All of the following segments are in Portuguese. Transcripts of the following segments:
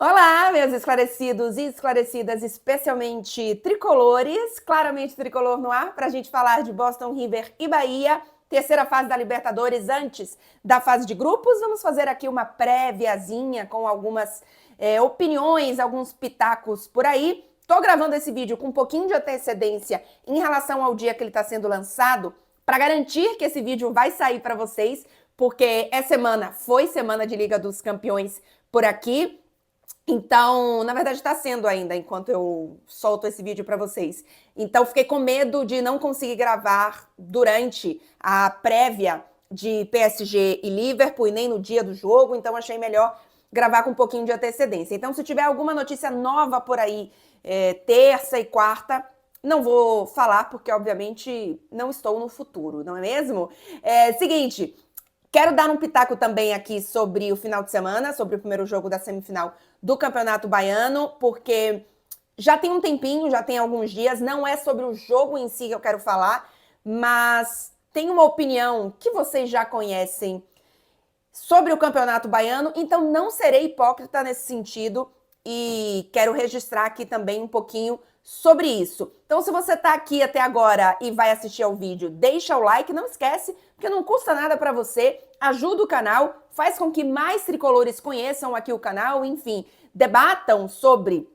Olá, meus esclarecidos e esclarecidas, especialmente tricolores, claramente tricolor no ar, para a gente falar de Boston River e Bahia, terceira fase da Libertadores antes da fase de grupos. Vamos fazer aqui uma préviazinha com algumas opiniões, alguns pitacos por aí. Tô gravando esse vídeo com um pouquinho de antecedência em relação ao dia que ele está sendo lançado, para garantir que esse vídeo vai sair para vocês, porque foi semana de Liga dos Campeões por aqui. Então, na verdade, está sendo ainda, enquanto eu solto esse vídeo para vocês. Então, fiquei com medo de não conseguir gravar durante a prévia de PSG e Liverpool e nem no dia do jogo, então achei melhor gravar com um pouquinho de antecedência. Então, se tiver alguma notícia nova por aí, terça e quarta, não vou falar, porque, obviamente, não estou no futuro, não é mesmo? Seguinte, quero dar um pitaco também aqui sobre o final de semana, sobre o primeiro jogo da semifinal do Campeonato Baiano, porque já tem um tempinho, já tem alguns dias, não é sobre o jogo em si que eu quero falar, mas tem uma opinião que vocês já conhecem sobre o Campeonato Baiano, então não serei hipócrita nesse sentido e quero registrar aqui também um pouquinho sobre isso. Então, se você está aqui até agora e vai assistir ao vídeo, deixa o like, não esquece, porque não custa nada para você, ajuda o canal, faz com que mais tricolores conheçam aqui o canal, enfim, debatam sobre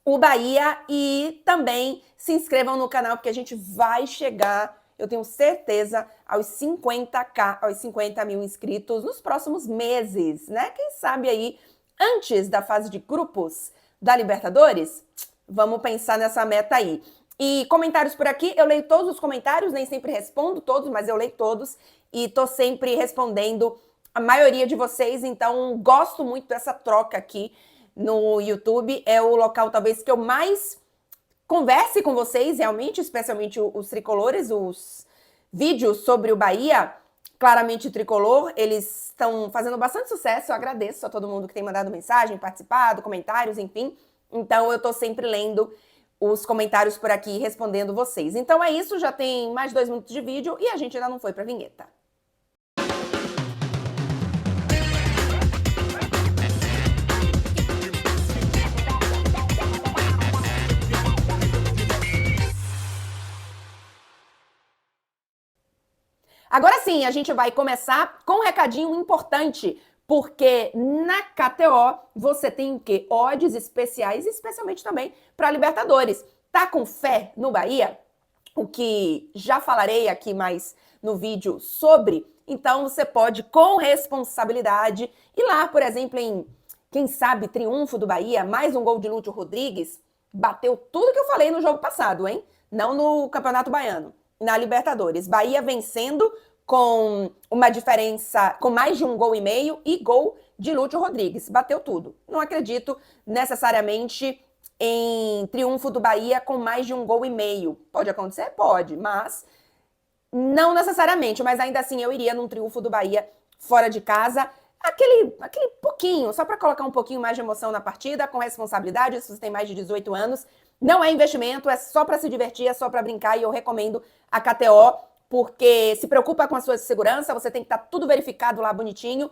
o Bahia e também se inscrevam no canal, porque a gente vai chegar, eu tenho certeza, aos 50k, aos 50 mil inscritos nos próximos meses, né? Quem sabe aí, antes da fase de grupos da Libertadores? Vamos pensar nessa meta aí. E comentários por aqui, eu leio todos os comentários, nem sempre respondo todos, mas eu leio todos e tô sempre respondendo a maioria de vocês, então gosto muito dessa troca aqui no YouTube. É o local talvez que eu mais converse com vocês, realmente, especialmente os tricolores, os vídeos sobre o Bahia, claramente tricolor, eles estão fazendo bastante sucesso, eu agradeço a todo mundo que tem mandado mensagem, participado, comentários, enfim. Então, eu tô sempre lendo os comentários por aqui, respondendo vocês. Então é isso, já tem mais de 2 minutos de vídeo e a gente ainda não foi pra vinheta. Agora sim, a gente vai começar com um recadinho importante, porque na KTO você tem o quê? Odds especiais, especialmente também para Libertadores. Tá com fé no Bahia? O que já falarei aqui mais no vídeo sobre. Então você pode, com responsabilidade, ir lá, por exemplo, em, quem sabe, triunfo do Bahia, mais um gol de Lúcio Rodrigues, bateu tudo que eu falei no jogo passado, hein? Não no Campeonato Baiano, na Libertadores. Bahia vencendo com uma diferença, com mais de 1,5 gol e gol de Lúcio Rodrigues. Bateu tudo. Não acredito necessariamente em triunfo do Bahia com mais de 1,5 gol. Pode acontecer? Pode, mas não necessariamente. Mas ainda assim eu iria num triunfo do Bahia fora de casa. Aquele pouquinho, só para colocar um pouquinho mais de emoção na partida, com responsabilidade, se você tem mais de 18 anos. Não é investimento, é só para se divertir, é só para brincar e eu recomendo a KTO, porque se preocupa com a sua segurança, você tem que estar tudo verificado lá bonitinho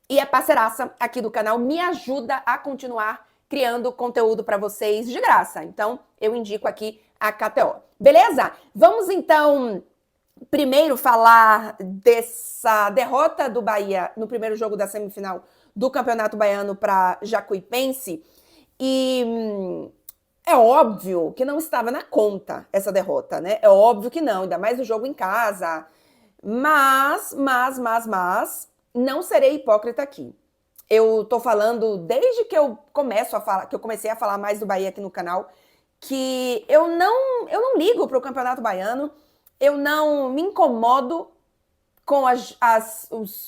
e é parceiraça aqui do canal, me ajuda a continuar criando conteúdo para vocês de graça. Então, eu indico aqui a KTO. Beleza? Vamos então primeiro falar dessa derrota do Bahia no primeiro jogo da semifinal do Campeonato Baiano para Jacuipense. E é óbvio que não estava na conta essa derrota, né? É óbvio que não, ainda mais o jogo em casa. Mas, não serei hipócrita aqui. Eu tô falando desde que eu comecei a falar mais do Bahia aqui no canal, que eu não ligo pro Campeonato Baiano, eu não me incomodo com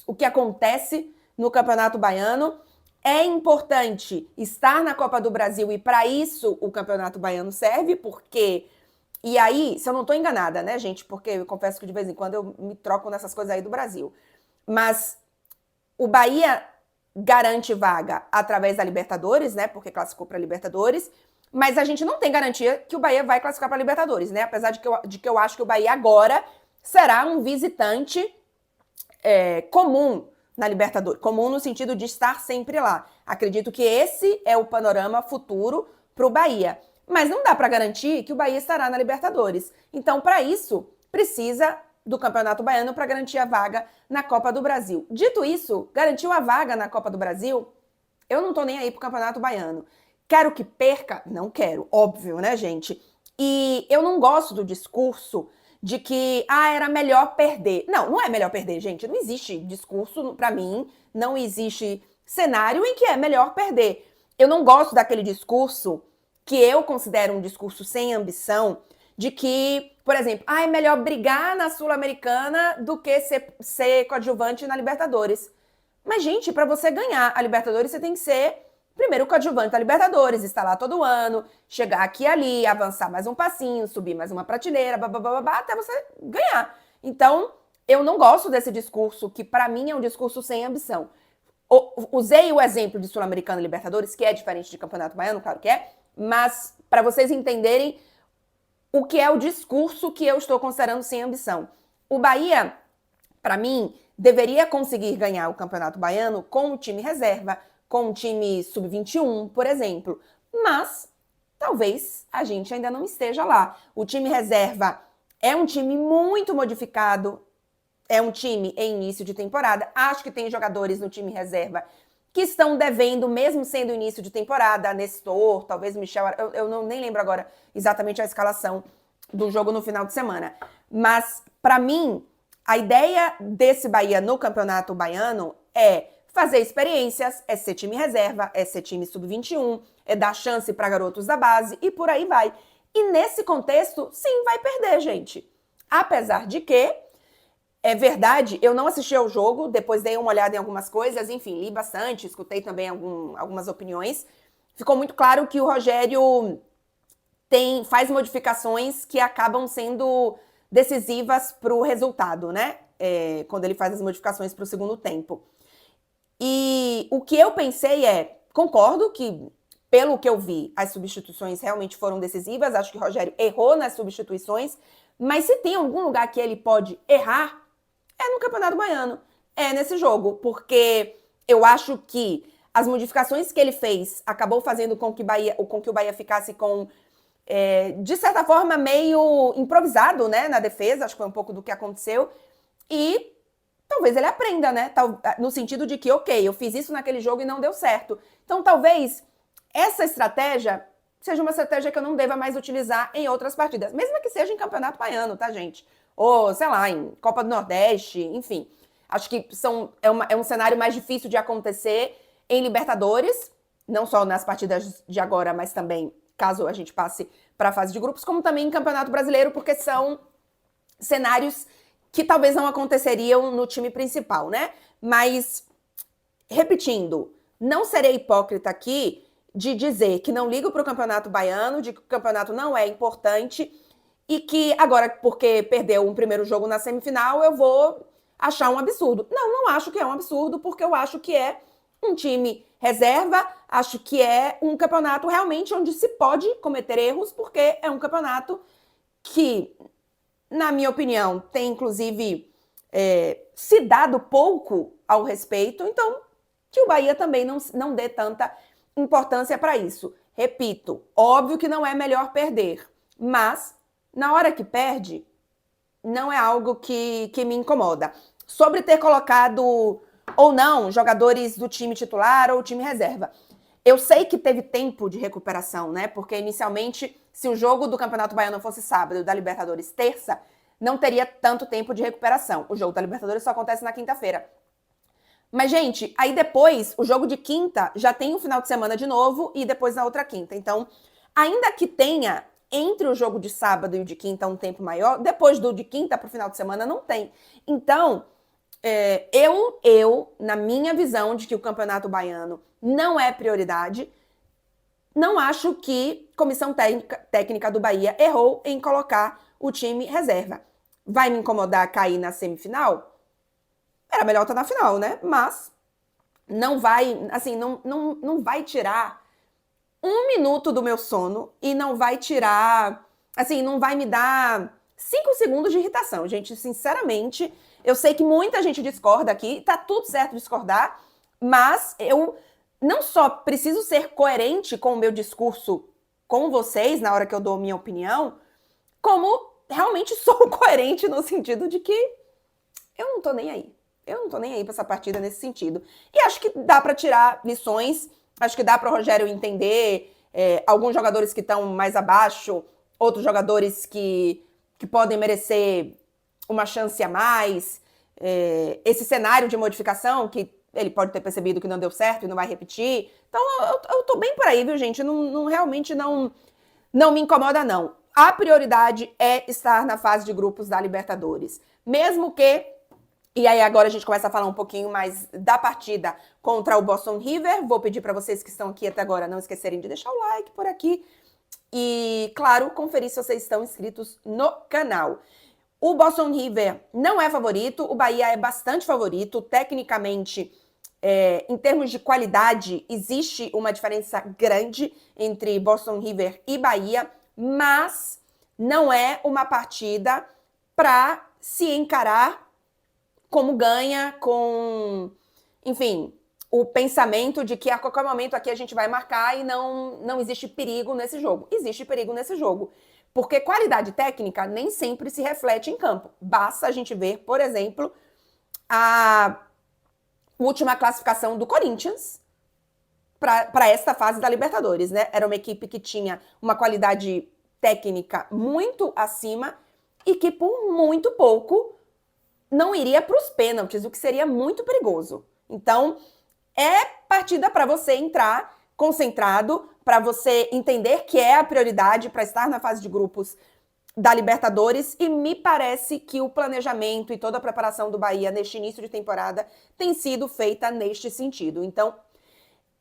o que acontece no Campeonato Baiano. É importante estar na Copa do Brasil e para isso o Campeonato Baiano serve, porque... E aí, se eu não tô enganada, né, gente? Porque eu confesso que de vez em quando eu me troco nessas coisas aí do Brasil. Mas o Bahia garante vaga através da Libertadores, né? Porque classificou para Libertadores. Mas a gente não tem garantia que o Bahia vai classificar para Libertadores, né? Apesar de que eu acho que o Bahia agora será um visitante comum na Libertadores. Comum no sentido de estar sempre lá. Acredito que esse é o panorama futuro para o Bahia. Mas não dá para garantir que o Bahia estará na Libertadores. Então, para isso, precisa do Campeonato Baiano para garantir a vaga na Copa do Brasil. Dito isso, garantiu a vaga na Copa do Brasil, eu não tô nem aí pro Campeonato Baiano. Quero que perca? Não quero, óbvio, né, gente? E eu não gosto do discurso de que, era melhor perder. Não, não é melhor perder, gente. Não existe discurso, para mim, não existe cenário em que é melhor perder. Eu não gosto daquele discurso que eu considero um discurso sem ambição, de que, por exemplo, é melhor brigar na Sul-Americana do que ser coadjuvante na Libertadores. Mas, gente, para você ganhar a Libertadores, você tem que ser, primeiro, coadjuvante da Libertadores, estar lá todo ano, chegar aqui e ali, avançar mais um passinho, subir mais uma prateleira, babá, até você ganhar. Então, eu não gosto desse discurso, que para mim é um discurso sem ambição. Usei o exemplo de Sul-Americana e Libertadores, que é diferente de Campeonato Baiano, claro que é, mas para vocês entenderem o que é o discurso que eu estou considerando sem ambição. O Bahia, para mim, deveria conseguir ganhar o Campeonato Baiano com o time reserva, com o time sub-21, por exemplo. Mas talvez a gente ainda não esteja lá. O time reserva é um time muito modificado, é um time em início de temporada. Acho que tem jogadores no time reserva que estão devendo, mesmo sendo início de temporada, Nestor, talvez Michel, eu nem lembro agora exatamente a escalação do jogo no final de semana. Mas, para mim, a ideia desse Bahia no Campeonato Baiano é fazer experiências, é ser time reserva, é ser time sub-21, é dar chance para garotos da base e por aí vai. E nesse contexto, sim, vai perder, gente. Apesar de que, é verdade, eu não assisti ao jogo, depois dei uma olhada em algumas coisas, enfim, li bastante, escutei também algumas opiniões. Ficou muito claro que o Rogério faz modificações que acabam sendo decisivas para o resultado, né? Quando ele faz as modificações para o segundo tempo. E o que eu pensei concordo que, pelo que eu vi, as substituições realmente foram decisivas, acho que o Rogério errou nas substituições, mas se tem algum lugar que ele pode errar, é no Campeonato Baiano, é nesse jogo, porque eu acho que as modificações que ele fez acabou fazendo com que o Bahia ficasse com, de certa forma, meio improvisado, né, na defesa, acho que foi um pouco do que aconteceu, e talvez ele aprenda, né, no sentido de que, ok, eu fiz isso naquele jogo e não deu certo. Então, talvez essa estratégia seja uma estratégia que eu não deva mais utilizar em outras partidas, mesmo que seja em Campeonato Baiano, tá, gente? Ou, sei lá, em Copa do Nordeste, enfim. Acho que é um cenário mais difícil de acontecer em Libertadores, não só nas partidas de agora, mas também caso a gente passe para a fase de grupos, como também em Campeonato Brasileiro, porque são cenários que talvez não aconteceriam no time principal, né? Mas, repetindo, não serei hipócrita aqui de dizer que não ligo para o Campeonato Baiano, de que o campeonato não é importante e que agora, porque perdeu um primeiro jogo na semifinal, eu vou achar um absurdo. Não acho que é um absurdo, porque eu acho que é um time reserva, acho que é um campeonato realmente onde se pode cometer erros, porque é um campeonato que, na minha opinião, tem inclusive se dado pouco ao respeito, então que o Bahia também não dê tanta importância para isso. Repito, óbvio que não é melhor perder, mas na hora que perde, não é algo que me incomoda. Sobre ter colocado ou não jogadores do time titular ou time reserva. Eu sei que teve tempo de recuperação, né? Porque inicialmente, se o jogo do Campeonato Baiano fosse sábado e o da Libertadores terça, não teria tanto tempo de recuperação. O jogo da Libertadores só acontece na quinta-feira. Mas, gente, aí depois, o jogo de quinta já tem um final de semana de novo e depois na outra quinta. Então, ainda que tenha entre o jogo de sábado e o de quinta um tempo maior, depois do de quinta para o final de semana não tem. Então, eu, na minha visão de que o Campeonato Baiano não é prioridade, não acho que a comissão técnica do Bahia errou em colocar o time reserva. Vai me incomodar cair na semifinal? Era melhor estar na final, né? Mas não vai, assim, não vai tirar um minuto do meu sono e não vai tirar, assim, não vai me dar 5 segundos de irritação. Gente, sinceramente, eu sei que muita gente discorda aqui, tá tudo certo discordar, mas eu não só preciso ser coerente com o meu discurso com vocês na hora que eu dou minha opinião, como realmente sou coerente no sentido de que eu não tô nem aí. Eu não tô nem aí pra essa partida nesse sentido. E acho que dá pra tirar lições, acho que dá pro Rogério entender alguns jogadores que estão mais abaixo, outros jogadores que podem merecer uma chance a mais. Esse cenário de modificação que ele pode ter percebido que não deu certo e não vai repetir. Então eu tô bem por aí, viu, gente? Realmente não me incomoda, não. A prioridade é estar na fase de grupos da Libertadores. Mesmo que... E aí agora a gente começa a falar um pouquinho mais da partida contra o Boston River. Vou pedir para vocês que estão aqui até agora não esquecerem de deixar o like por aqui. E, claro, conferir se vocês estão inscritos no canal. O Boston River não é favorito, o Bahia é bastante favorito. Tecnicamente, em termos de qualidade, existe uma diferença grande entre Boston River e Bahia, mas não é uma partida para se encarar como ganha, com, enfim, o pensamento de que a qualquer momento aqui a gente vai marcar e não existe perigo nesse jogo. Existe perigo nesse jogo, porque qualidade técnica nem sempre se reflete em campo. Basta a gente ver, por exemplo, a última classificação do Corinthians para esta fase da Libertadores, né? Era uma equipe que tinha uma qualidade técnica muito acima e que por muito pouco não iria para os pênaltis, o que seria muito perigoso. Então, é partida para você entrar concentrado, para você entender que é a prioridade para estar na fase de grupos da Libertadores, e me parece que o planejamento e toda a preparação do Bahia neste início de temporada tem sido feita neste sentido. Então,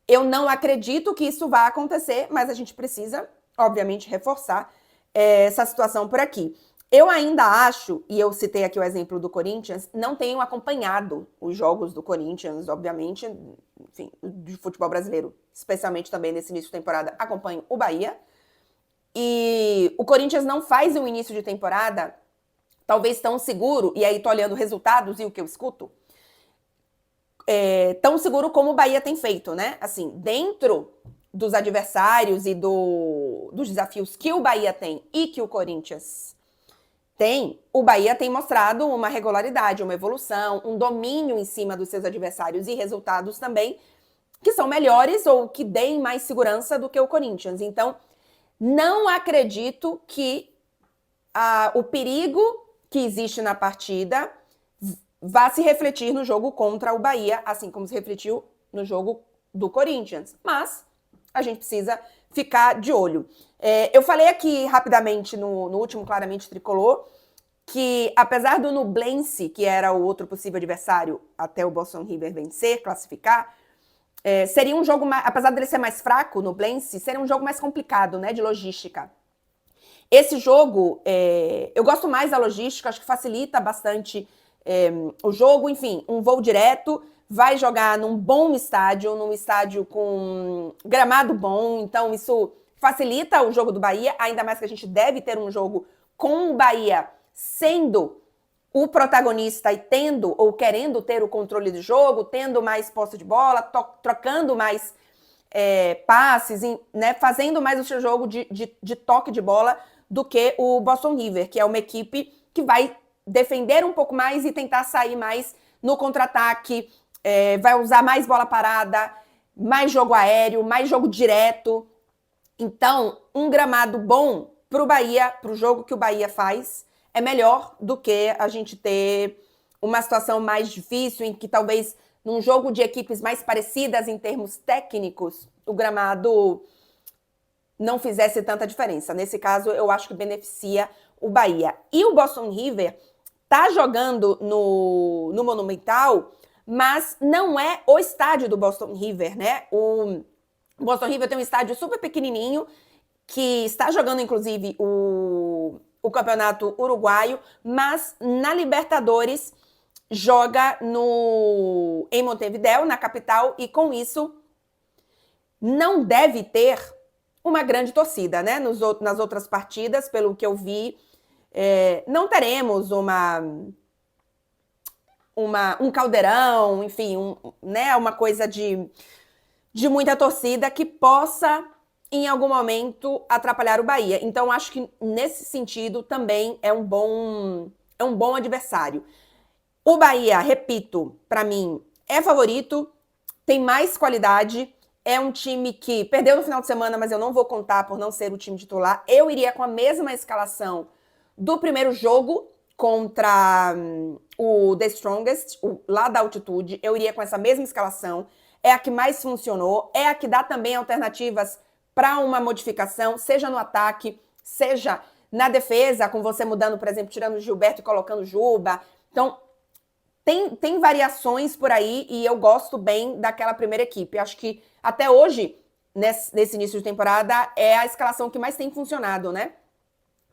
eu não acredito que isso vá acontecer, mas a gente precisa, obviamente, reforçar essa situação por aqui. Eu ainda acho, e eu citei aqui o exemplo do Corinthians, não tenho acompanhado os jogos do Corinthians, obviamente, enfim, de futebol brasileiro, especialmente também nesse início de temporada, acompanho o Bahia. E o Corinthians não faz um início de temporada, talvez tão seguro, e aí tô olhando resultados e o que eu escuto, tão seguro como o Bahia tem feito, né? Assim, dentro dos adversários e dos desafios que o Bahia tem e que o Corinthians tem, o Bahia tem mostrado uma regularidade, uma evolução, um domínio em cima dos seus adversários e resultados também que são melhores ou que deem mais segurança do que o Corinthians. Então, não acredito que o perigo que existe na partida vá se refletir no jogo contra o Bahia, assim como se refletiu no jogo do Corinthians. Mas a gente precisa ficar de olho. Eu falei aqui rapidamente no último Claramente Tricolor que, apesar do Nublense, que era o outro possível adversário até o Boston River vencer, classificar, seria um jogo, apesar dele ser mais fraco, no Nublense, seria um jogo mais complicado, né, de logística. Esse jogo, eu gosto mais da logística, acho que facilita bastante o jogo, enfim, um voo direto, vai jogar num bom estádio, num estádio com gramado bom, então isso facilita o jogo do Bahia, ainda mais que a gente deve ter um jogo com o Bahia sendo o protagonista e tendo ou querendo ter o controle do jogo, tendo mais posse de bola, trocando mais passes, né, fazendo mais o seu jogo de toque de bola do que o Boston River, que é uma equipe que vai defender um pouco mais e tentar sair mais no contra-ataque, vai usar mais bola parada, mais jogo aéreo, mais jogo direto. Então, um gramado bom para o Bahia, para o jogo que o Bahia faz, é melhor do que a gente ter uma situação mais difícil, em que talvez num jogo de equipes mais parecidas em termos técnicos, o gramado não fizesse tanta diferença. Nesse caso, eu acho que beneficia o Bahia. E o Boston River tá jogando no Monumental, mas não é o estádio do Boston River, né? O Boston River tem um estádio super pequenininho, que está jogando, inclusive, o campeonato uruguaio, mas na Libertadores joga em Montevidéu, na capital, e com isso não deve ter uma grande torcida, né? Nas outras partidas, pelo que eu vi, não teremos um caldeirão, enfim, né? Uma coisa de de muita torcida que possa, em algum momento, atrapalhar o Bahia. Então, acho que, nesse sentido, também é um bom adversário. O Bahia, repito, para mim, é favorito, tem mais qualidade, é um time que perdeu no final de semana, mas eu não vou contar por não ser o time titular. Eu iria com a mesma escalação do primeiro jogo contra o The Strongest, lá da altitude. Eu iria com essa mesma escalação. É a que mais funcionou, é a que dá também alternativas para uma modificação, seja no ataque, seja na defesa, com você mudando, por exemplo, tirando o Gilberto e colocando o Juba. Então, tem variações por aí e eu gosto bem daquela primeira equipe. Acho que até hoje, nesse início de temporada, é a escalação que mais tem funcionado, né?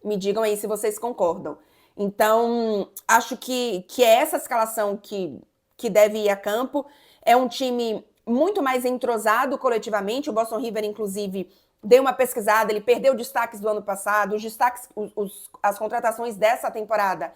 Me digam aí se vocês concordam. Então, acho que é essa escalação que deve ir a campo. É um time muito mais entrosado coletivamente. O Boston River, inclusive, deu uma pesquisada, ele perdeu destaques do ano passado. Os destaques, as contratações dessa temporada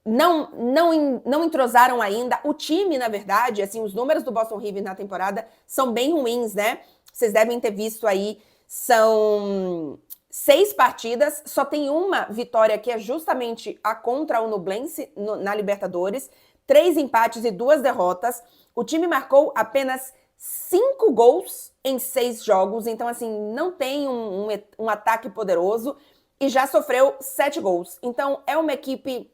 não entrosaram ainda. O time, na verdade, assim, os números do Boston River na temporada são bem ruins, né? Vocês devem ter visto aí, são 6 partidas, só tem uma vitória que é justamente a contra o Nublense na Libertadores, 3 empates e 2 derrotas. O time marcou apenas 5 gols em 6 jogos, então assim, não tem um ataque poderoso e já sofreu 7 gols. Então é uma equipe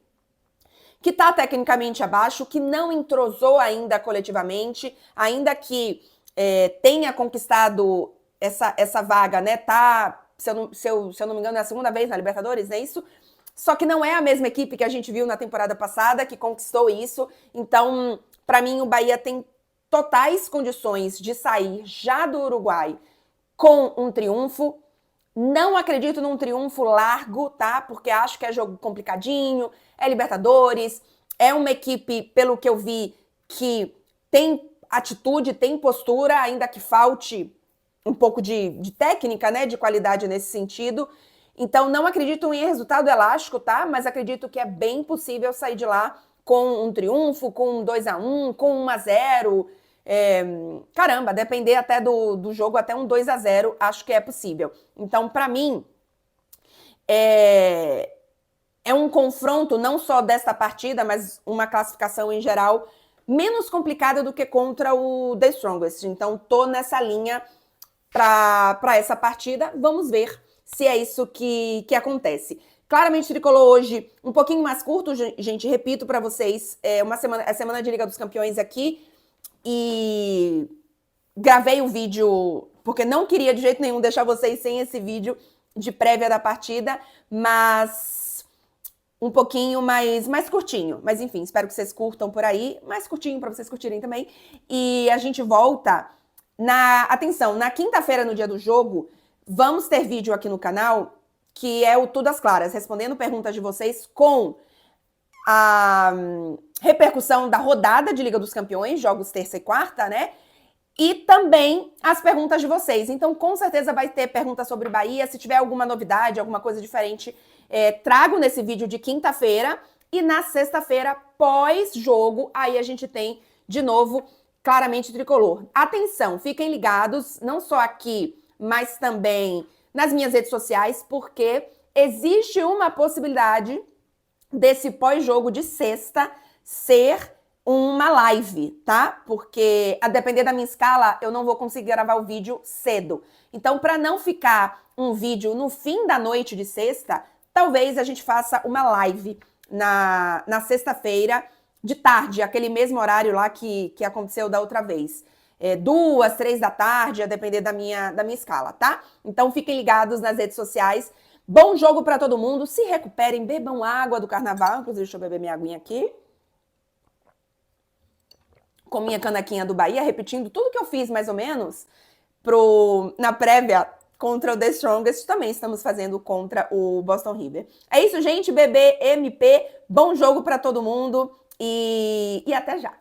que está tecnicamente abaixo, que não entrosou ainda coletivamente, ainda que tenha conquistado essa vaga, né? Tá, se eu não me engano, é a segunda vez na Libertadores, não é isso? Só que não é a mesma equipe que a gente viu na temporada passada, que conquistou isso. Então, para mim, o Bahia tem totais condições de sair já do Uruguai com um triunfo. Não acredito num triunfo largo, tá? Porque acho que é jogo complicadinho, é Libertadores, é uma equipe, pelo que eu vi, que tem atitude, tem postura, ainda que falte um pouco de técnica, né? De qualidade nesse sentido. Então, não acredito em resultado elástico, tá? Mas acredito que é bem possível sair de lá com um triunfo, com um 2-1, com 1-0. Caramba, depender até do jogo, até um 2-0, acho que é possível. Então, para mim, é um confronto não só desta partida, mas uma classificação em geral menos complicada do que contra o The Strongest. Então, tô nessa linha para essa partida. Vamos ver se é isso que acontece. Claramente, Tricolor hoje um pouquinho mais curto, gente, repito para vocês, a semana de Liga dos Campeões aqui, e gravei o vídeo porque não queria de jeito nenhum deixar vocês sem esse vídeo de prévia da partida, mas um pouquinho mais curtinho. Mas enfim, espero que vocês curtam por aí, mais curtinho para vocês curtirem também. E a gente volta atenção, na quinta-feira, no dia do jogo, vamos ter vídeo aqui no canal, que é o Tudo às Claras, respondendo perguntas de vocês com a repercussão da rodada de Liga dos Campeões, jogos terça e quarta, né? E também as perguntas de vocês. Então, com certeza vai ter perguntas sobre Bahia. Se tiver alguma novidade, alguma coisa diferente, trago nesse vídeo de quinta-feira. E na sexta-feira, pós-jogo, aí a gente tem, de novo, claramente Tricolor. Atenção, fiquem ligados, não só aqui, mas também nas minhas redes sociais, porque existe uma possibilidade desse pós-jogo de sexta ser uma live, tá? Porque, a depender da minha escala, eu não vou conseguir gravar o vídeo cedo. Então, para não ficar um vídeo no fim da noite de sexta, talvez a gente faça uma live na sexta-feira, de tarde, aquele mesmo horário lá que aconteceu da outra vez. 2, 3 da tarde, a depender da minha escala, tá? Então, fiquem ligados nas redes sociais. Bom jogo para todo mundo. Se recuperem, bebam água do carnaval. Inclusive, deixa eu beber minha aguinha aqui. Com minha canequinha do Bahia, repetindo tudo que eu fiz, mais ou menos, na prévia contra o The Strongest. Também estamos fazendo contra o Boston River. É isso, gente. BB, MP. Bom jogo para todo mundo. E até já.